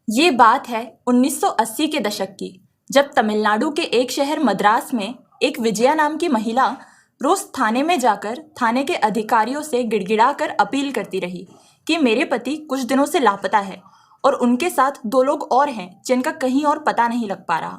ये बात है 1980 के दशक की, जब तमिलनाडु के एक शहर मद्रास में एक विजया नाम की महिला रोज थाने में जाकर थाने के अधिकारियों से गिड़गिड़ाकर अपील करती रही कि मेरे पति कुछ दिनों से लापता है और उनके साथ दो लोग और हैं जिनका कहीं और पता नहीं लग पा रहा।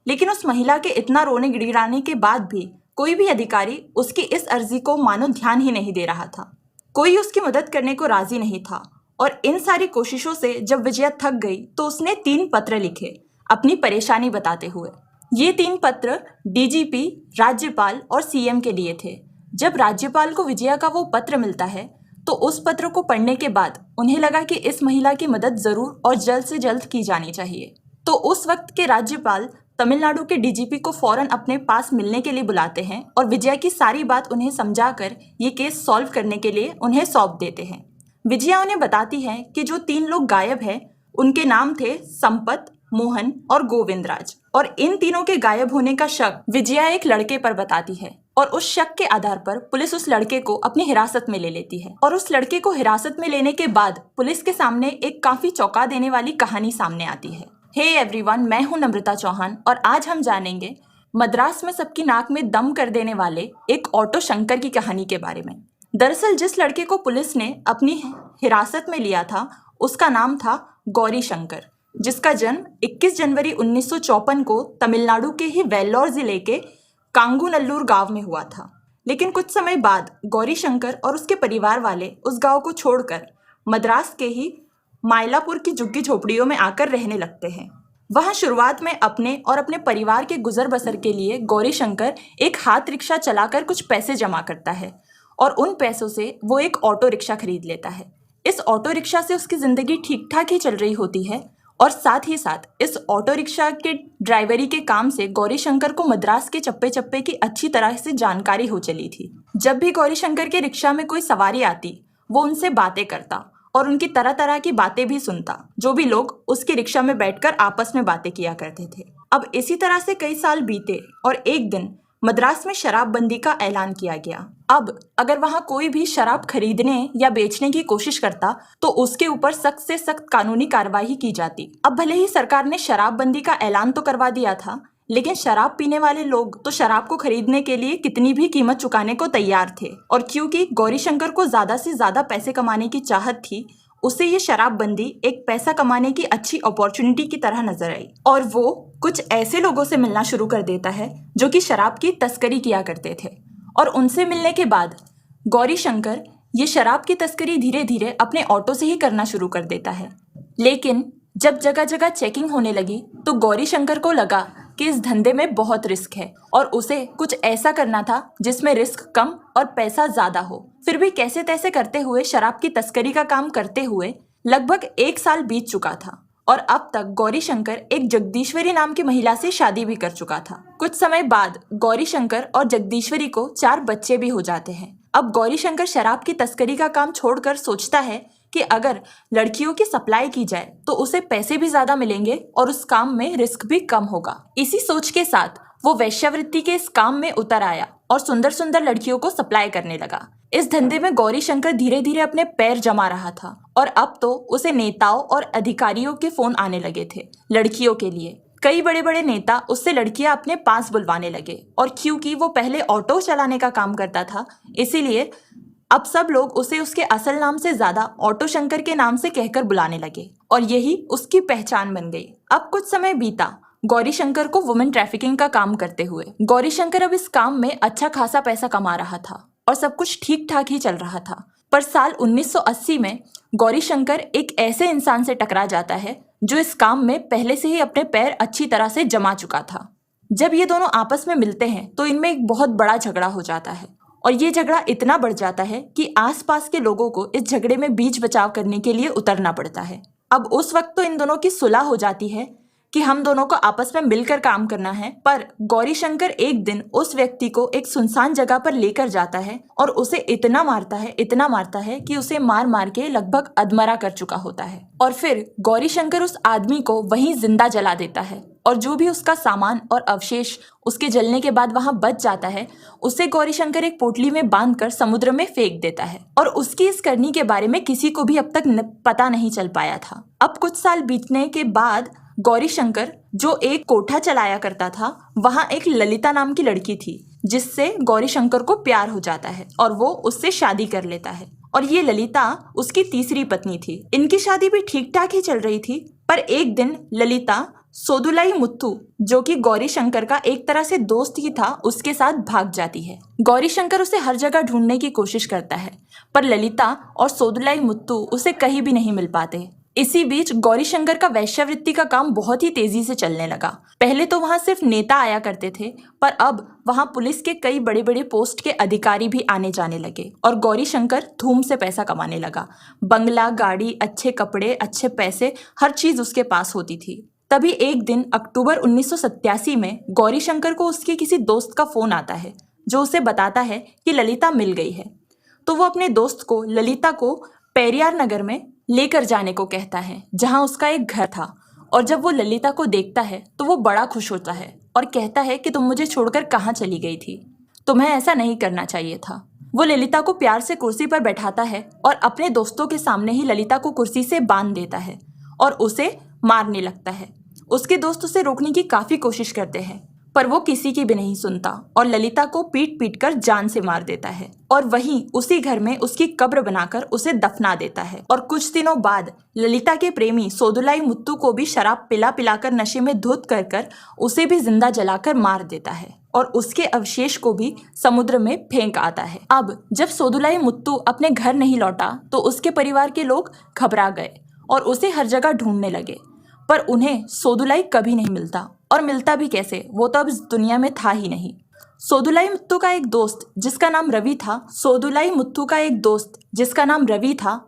लेकिन उस महिला के इतना रोने गिड़गिड़ाने के बाद भी कोई भी अधिकारी उसकी इस अर्जी को मानो ध्यान ही नहीं दे रहा था। कोई उसकी मदद करने को राजी नहीं था और इन सारी कोशिशों से जब विजया थक गई तो उसने 3 पत्र लिखे अपनी परेशानी बताते हुए। ये 3 पत्र डीजीपी, राज्यपाल और सीएम के लिए थे। जब राज्यपाल को विजया का वो पत्र मिलता है तो उस पत्र को पढ़ने के बाद उन्हें लगा कि इस महिला की मदद जरूर और जल्द से जल्द की जानी चाहिए। तो उस वक्त के राज्यपाल तमिलनाडु के डीजीपी को फौरन अपने पास मिलने के लिए बुलाते हैं और विजया की सारी बात उन्हें समझाकर ये केस सॉल्व करने के लिए उन्हें सौंप देते हैं। विजया उन्हें बताती है कि जो 3 लोग गायब हैं उनके नाम थे संपत, मोहन और गोविंदराज, और इन तीनों के गायब होने का शक विजया एक लड़के पर बताती है और उस शक के आधार पर पुलिस उस लड़के को अपनी हिरासत में ले लेती है। और उस लड़के को हिरासत में लेने के बाद पुलिस के सामने एक काफी चौंका देने वाली कहानी सामने आती है। हे एवरीवन, मैं हूं नम्रता चौहान और आज हम जानेंगे मद्रास में सबकी नाक में दम कर देने वाले एक ऑटो शंकर की कहानी के बारे में। दरअसल जिस लड़के को पुलिस ने अपनी हिरासत में लिया था उसका नाम था गौरी शंकर, जिसका जन्म 21 जनवरी 1954 को तमिलनाडु के ही वेल्लोर जिले के कांगूनल्लूर गांव में हुआ था। लेकिन कुछ समय बाद गौरी शंकर और उसके परिवार वाले उस गांव को छोड़कर मद्रास के ही मायलापुर की झुग्गी झोपड़ियों में आकर रहने लगते हैं। वहां शुरुआत में अपने और अपने परिवार के गुजर बसर के लिए गौरी शंकर एक हाथ रिक्शा चलाकर कुछ पैसे जमा करता है और उन पैसों से वो एक ऑटो रिक्शा खरीद लेता है। इस ऑटो रिक्शा से उसकी ज़िंदगी ठीक ठाक ही चल रही होती है और साथ ही साथ इस ऑटो रिक्शा के ड्राइवरी के काम से गौरी शंकर को मद्रास के चप्पे चप्पे की अच्छी तरह से जानकारी हो चली थी। जब भी गौरी शंकर के रिक्शा में कोई सवारी आती वो उनसे बातें करता और उनकी तरह तरह की बातें भी सुनता, जो भी लोग उसके रिक्शा में बैठकर आपस में बातें किया करते थे। अब इसी तरह से कई साल बीते और एक दिन मद्रास में शराबबंदी का ऐलान किया गया। अब अगर वहां कोई भी शराब खरीदने या बेचने की कोशिश करता तो उसके ऊपर सख्त से सख्त कानूनी कार्रवाई की जाती। अब भले ही सरकार ने शराबबंदी का ऐलान तो करवा दिया था, लेकिन शराब पीने वाले लोग तो शराब को खरीदने के लिए कितनी भी कीमत चुकाने को तैयार थे। और क्योंकि गौरी शंकर को ज्यादा से ज्यादा पैसे कमाने की चाहत थी, उसे ये शराबबंदी एक पैसा कमाने की अच्छी अपॉर्चुनिटी की तरह नजर आई और वो कुछ ऐसे लोगों से मिलना शुरू कर देता है जो कि शराब की तस्करी किया करते थे। और उनसे मिलने के बाद गौरी शंकर ये शराब की तस्करी धीरे धीरे अपने ऑटो से ही करना शुरू कर देता है। लेकिन जब जगह जगह चेकिंग होने लगी तो गौरी शंकर को लगा कि इस धंधे में बहुत रिस्क है और उसे कुछ ऐसा करना था जिसमें रिस्क कम और पैसा ज्यादा हो। फिर भी कैसे तैसे करते हुए शराब की तस्करी का काम करते हुए लगभग 1 साल बीत चुका था और अब तक गौरी शंकर एक जगदीश्वरी नाम की महिला से शादी भी कर चुका था। कुछ समय बाद गौरी शंकर और जगदीश्वरी को 4 बच्चे भी हो जाते हैं। अब गौरी शंकर शराब की तस्करी का काम छोड़कर सोचता है कि अगर लड़कियों की सप्लाई की जाए तो उसे पैसे भी ज्यादा मिलेंगे और उस काम में रिस्क भी कम होगा। इसी सोच के साथ वो वेश्यावृत्ति के इस काम में उतर आया और सुंदर सुंदर लड़कियों को सप्लाई करने लगा। इस धंधे में गौरी शंकर धीरे धीरे अपने पैर जमा रहा था और अब तो उसे नेताओं और अधिकारियों के फोन आने लगे थे लड़कियों के लिए। कई बड़े बड़े नेता उससे लड़कियां अपने पास बुलवाने लगे और क्योंकि वो पहले ऑटो चलाने का काम करता था, इसीलिए अब सब लोग उसे उसके असल नाम से ज्यादा ऑटो शंकर के नाम से कहकर बुलाने लगे और यही उसकी पहचान बन गई। अब कुछ समय बीता गौरी शंकर को वुमेन ट्रैफिकिंग का काम करते हुए। गौरी शंकर अब इस काम में अच्छा खासा पैसा कमा रहा था और सब कुछ ठीक ठाक ही चल रहा था। पर साल 1980 में गौरी शंकर एक ऐसे इंसान से टकरा जाता है जो इस काम में पहले से ही अपने पैर अच्छी तरह से जमा चुका था। जब ये दोनों आपस में मिलते हैं तो इनमें एक बहुत बड़ा झगड़ा हो जाता है और ये झगड़ा इतना बढ़ जाता है कि आसपास के लोगों को इस झगड़े में बीच बचाव करने के लिए उतरना पड़ता है। अब उस वक्त तो इन दोनों की सुलह हो जाती है कि हम दोनों को आपस में मिलकर काम करना है, पर गौरी शंकर एक दिन उस व्यक्ति को एक सुनसान जगह पर लेकर जाता है और उसे इतना मारता है कि उसे मार मार के लगभग अधमरा कर चुका होता है। और फिर गौरी शंकर उस आदमी को वहीं जिंदा जला देता है और जो भी उसका सामान और अवशेष उसके जलने के बाद वहां बच जाता है उसे गौरीशंकर एक पोटली में बांधकर समुद्र में फेंक देता है। और उसकी इस करनी के बारे में किसी को भी अब तक पता नहीं चल पाया था। अब कुछ साल बीतने के बाद गौरीशंकर जो एक कोठा चलाया करता था, वहां एक ललिता नाम की लड़की थी जिससे गौरीशंकर को प्यार हो जाता है और वो उससे शादी कर लेता है। और ये ललिता उसकी तीसरी पत्नी थी। इनकी शादी भी ठीक ठाक ही चल रही थी, पर एक दिन ललिता सोदुलाई मुत्तू जो कि गौरीशंकर का एक तरह से दोस्त ही था, उसके साथ भाग जाती है। गौरीशंकर उसे हर जगह ढूंढने की कोशिश करता है, पर ललिता और सोदुलाई मुत्तू उसे कहीं भी नहीं मिल पाते। इसी बीच गौरीशंकर का वैश्यावृत्ति का काम बहुत ही तेजी से चलने लगा। पहले तो वहां सिर्फ नेता आया करते थे, पर अब वहां पुलिस के कई बड़े बड़े पोस्ट के अधिकारी भी आने जाने लगे और गौरीशंकर धूम से पैसा कमाने लगा। बंगला, गाड़ी, अच्छे कपड़े, अच्छे पैसे, हर चीज उसके पास होती थी। तभी एक दिन अक्टूबर 1987 में गौरीशंकर को उसके किसी दोस्त का फोन आता है जो उसे बताता है कि ललिता मिल गई है। तो वो अपने दोस्त को ललिता को पेरियार नगर में लेकर जाने को कहता है जहां उसका एक घर था। और जब वो ललिता को देखता है तो वो बड़ा खुश होता है और कहता है कि तुम मुझे छोड़कर कहाँ चली गई थी, तुम्हें ऐसा नहीं करना चाहिए था। वो ललिता को प्यार से कुर्सी पर बैठाता है और अपने दोस्तों के सामने ही ललिता को कुर्सी से बांध देता है और उसे मारने लगता है। उसके दोस्त उसे रोकने की काफी कोशिश करते हैं, पर वो किसी की भी नहीं सुनता और ललिता को पीट पीट कर जान से मार देता है और वहीं उसी घर में उसकी कब्र बनाकर उसे दफना देता है। और कुछ दिनों बाद ललिता के प्रेमी सोदुलाई मुत्तू को भी शराब पिला पिलाकर नशे में धुत कर कर उसे भी जिंदा जलाकर मार देता है और उसके अवशेष को भी समुद्र में फेंक आता है। अब जब सोदुलाई मुत्तू अपने घर नहीं लौटा तो उसके परिवार के लोग घबरा गए और उसे हर जगह ढूंढने लगे, पर उन्हें सोदुलाई कभी नहीं मिलता। और मिलता भी कैसे, वो तो अब इस दुनिया में था ही नहीं। सोदुलाई मुत्तू का एक दोस्त जिसका नाम रवि था,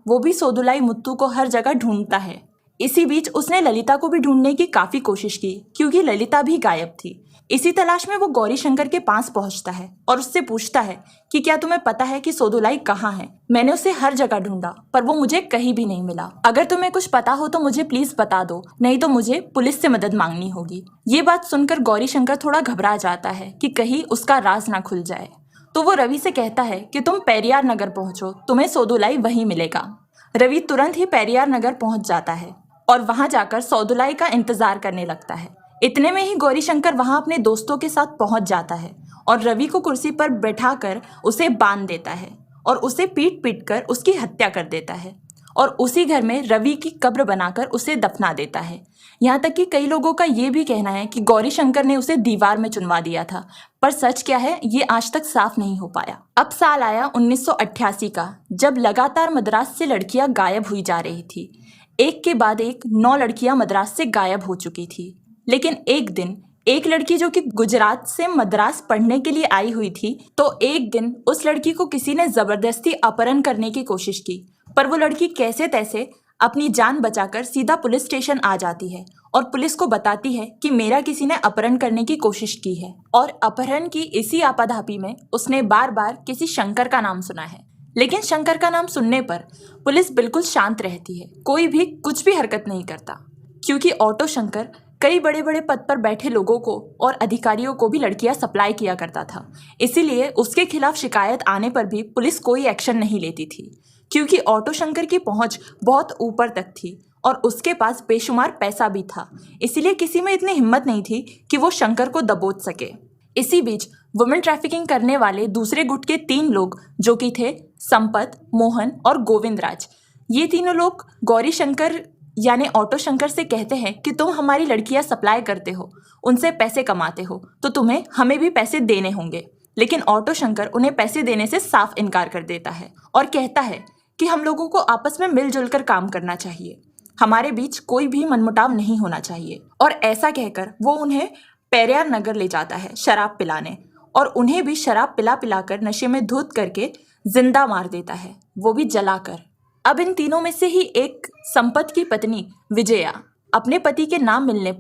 वो भी सोदुलाई मुत्तू को हर जगह ढूंढता है। इसी बीच उसने ललिता को भी ढूंढने की काफी कोशिश की क्योंकि ललिता भी गायब थी। इसी तलाश में वो गौरीशंकर के पास पहुंचता है और उससे पूछता है कि क्या तुम्हें पता है कि सोदुलाई कहाँ है? मैंने उसे हर जगह ढूंढा पर वो मुझे कहीं भी नहीं मिला। अगर तुम्हें कुछ पता हो तो मुझे प्लीज बता दो, नहीं तो मुझे पुलिस से मदद मांगनी होगी। ये बात सुनकर गौरीशंकर थोड़ा घबरा जाता है कि कहीं उसका राज ना खुल जाए। तो वो रवि से कहता है कि तुम पेरियार नगर पहुंचो, तुम्हें सोदुलाई वहीं मिलेगा। रवि तुरंत ही पेरियार नगर पहुंच जाता है और वहां जाकर सोदुलाई का इंतजार करने लगता है। इतने में ही गौरीशंकर वहां अपने दोस्तों के साथ पहुंच जाता है और रवि को कुर्सी पर बैठाकर उसे बांध देता है और उसे पीट पीट कर उसकी हत्या कर देता है और उसी घर में रवि की कब्र बनाकर उसे दफना देता है। यहाँ तक कि कई लोगों का ये भी कहना है कि गौरीशंकर ने उसे दीवार में चुनवा दिया था, पर सच क्या है ये आज तक साफ नहीं हो पाया। अब साल आया 1988 का, जब लगातार मद्रास से लड़कियां गायब हुई जा रही थी। एक के बाद एक 9 लड़कियां मद्रास से गायब हो चुकी थी। लेकिन एक दिन एक लड़की जो कि गुजरात से मद्रास पढ़ने के लिए आई हुई थी, तो एक दिन उस लड़की को किसी ने जबरदस्ती अपहरण करने की कोशिश की, पर वो लड़की कैसे तैसे अपनी जान बचाकर सीधा पुलिस स्टेशन आ जाती है और पुलिस को बताती है कि मेरा किसी ने अपहरण करने की कोशिश की है। और अपहरण की इसी आपाधापी में उसने बार बार किसी शंकर का नाम सुना है। लेकिन शंकर का नाम सुनने पर पुलिस बिल्कुल शांत रहती है, कोई भी कुछ भी हरकत नहीं करता, क्योंकि ऑटो शंकर कई बड़े बड़े पद पर बैठे लोगों को और अधिकारियों को भी लड़कियां सप्लाई किया करता था। इसीलिए उसके खिलाफ शिकायत आने पर भी पुलिस कोई एक्शन नहीं लेती थी, क्योंकि ऑटो शंकर की पहुंच बहुत ऊपर तक थी और उसके पास बेशुमार पैसा भी था। इसीलिए किसी में इतनी हिम्मत नहीं थी कि वो शंकर को दबोच सके। इसी बीच वुमेन ट्रैफिकिंग करने वाले दूसरे गुट के 3 लोग जो कि थे संपत, मोहन और गोविंद राज, ये तीनों लोग गौरीशंकर यानी ऑटो शंकर से कहते हैं कि तुम हमारी लड़कियां सप्लाई करते हो, उनसे पैसे कमाते हो, तो तुम्हें हमें भी पैसे देने होंगे। लेकिन ऑटो शंकर उन्हें पैसे देने से साफ इनकार कर देता है और कहता है कि हम लोगों को आपस में मिलजुल कर काम करना चाहिए, हमारे बीच कोई भी मनमुटाव नहीं होना चाहिए। और ऐसा कहकर वो उन्हें पेरियार नगर ले जाता है शराब पिलाने और उन्हें भी शराब पिला पिलाकर नशे में धुत करके जिंदा मार देता है, वो भी जलाकर। अब इन तीनों में से ही एक संपत की पत्नी विजया अपने पति के नाम मिलने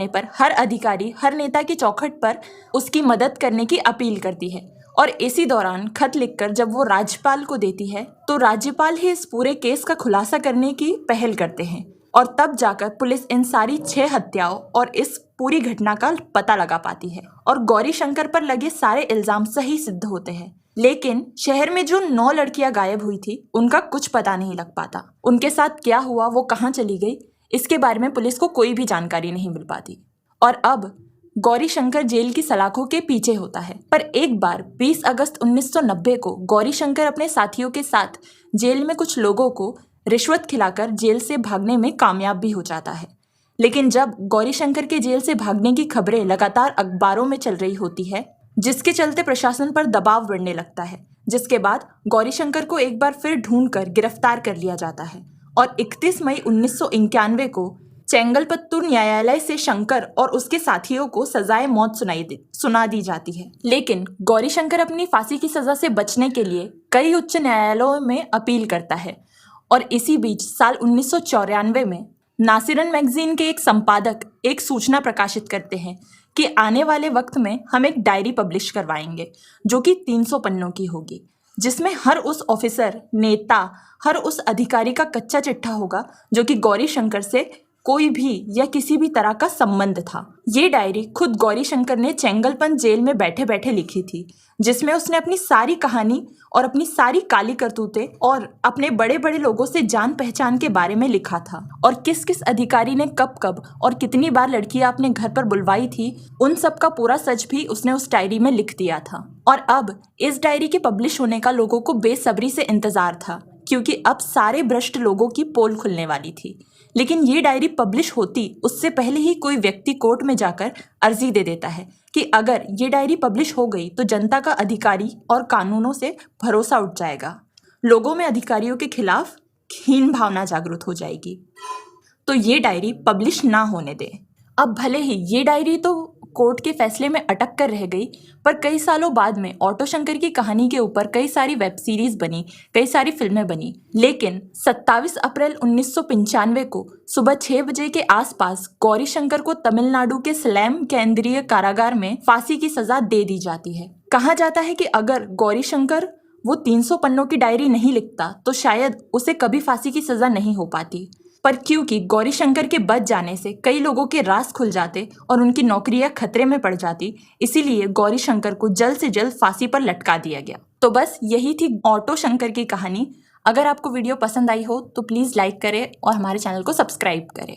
पर हर अधिकारी, हर नेता की चौखट पर उसकी मदद करने की अपील करती है। और इसी दौरान खत लिखकर जब वो राज्यपाल को देती है तो राज्यपाल ही इस पूरे केस का खुलासा करने की पहल करते हैं और तब जाकर पुलिस इन सारी 6 हत्याओं और इस पूरी घटना का पता लगा पाती है और गौरी शंकर पर लगे सारे इल्जाम सही सिद्ध होते हैं। लेकिन शहर में जो 9 लड़कियां गायब हुई थी उनका कुछ पता नहीं लग पाता। उनके साथ क्या हुआ, वो कहाँ चली गई, इसके बारे में पुलिस को कोई भी जानकारी नहीं मिल पाती। और अब गौरी शंकर जेल की सलाखों के पीछे होता है। पर एक बार 20 अगस्त 1990 को गौरी शंकर अपने साथियों के साथ जेल में कुछ लोगों को रिश्वत खिलाकर जेल से भागने में कामयाब भी हो जाता है। लेकिन जब गौरी शंकर के जेल से भागने की खबरें लगातार अखबारों में चल रही होती है, जिसके चलते प्रशासन पर दबाव बढ़ने लगता है, जिसके बाद गौरी शंकर को एक बार फिर ढूंढकर गिरफ्तार कर लिया जाता है और 31 मई 1991 को चेंगलपत्तूर न्यायालय से शंकर और उसके साथियों को सजाए मौत सुना दी जाती है। लेकिन गौरी शंकर अपनी फांसी की सजा से बचने के लिए कई उच्च न्यायालयों में अपील करता है और इसी बीच साल 1994 में नासिरन मैगजीन के एक संपादक एक सूचना प्रकाशित करते हैं कि आने वाले वक्त में हम एक डायरी पब्लिश करवाएंगे जो कि 300 पन्नों की होगी, जिसमें हर उस ऑफिसर, नेता, हर उस अधिकारी का कच्चा चिट्ठा होगा जो कि गौरी शंकर से कोई भी या किसी भी तरह का संबंध था। ये डायरी खुद गौरी शंकर ने चेंगलपंत जेल में बैठे बैठे लिखी थी, जिसमें उसने अपनी सारी कहानी और अपनी सारी काली करतूतें और अपने बड़े बड़े लोगों से जान पहचान के बारे में लिखा था और किस किस अधिकारी ने कब कब और कितनी बार लड़कियां अपने घर पर बुलवाई थी, उन सब का पूरा सच भी उसने उस डायरी में लिख दिया था। और अब इस डायरी के पब्लिश होने का लोगों को बेसब्री से इंतजार था, क्योंकि अब सारे भ्रष्ट लोगों की पोल खुलने वाली थी। लेकिन ये डायरी पब्लिश होती उससे पहले ही कोई व्यक्ति कोर्ट में जाकर अर्जी दे देता है कि अगर ये डायरी पब्लिश हो गई तो जनता का अधिकारी और कानूनों से भरोसा उठ जाएगा, लोगों में अधिकारियों के खिलाफ हीन भावना जागृत हो जाएगी, तो ये डायरी पब्लिश ना होने दे। अब भले ही ये डायरी तो कोर्ट के फैसले में अटक कर रह गई, पर कई सालों बाद में ऑटो शंकर की कहानी के ऊपर कई सारी वेब सीरीज बनी, कई सारी फिल्में बनी। लेकिन 27 अप्रैल 1995 को सुबह 6 बजे के आसपास गौरी शंकर को तमिलनाडु के सलेम केंद्रीय कारागार में फांसी की सजा दे दी जाती है। कहा जाता है कि अगर गौरी शंकर वो 300 पन्नों की डायरी नहीं लिखता तो शायद उसे कभी फांसी की सजा नहीं हो पाती। पर क्योंकि गौरी शंकर के बच जाने से कई लोगों के राज खुल जाते और उनकी नौकरियां खतरे में पड़ जाती, इसीलिए गौरी शंकर को जल्द से जल्द फांसी पर लटका दिया गया। तो बस यही थी ऑटो शंकर की कहानी। अगर आपको वीडियो पसंद आई हो तो प्लीज़ लाइक करें और हमारे चैनल को सब्सक्राइब करें।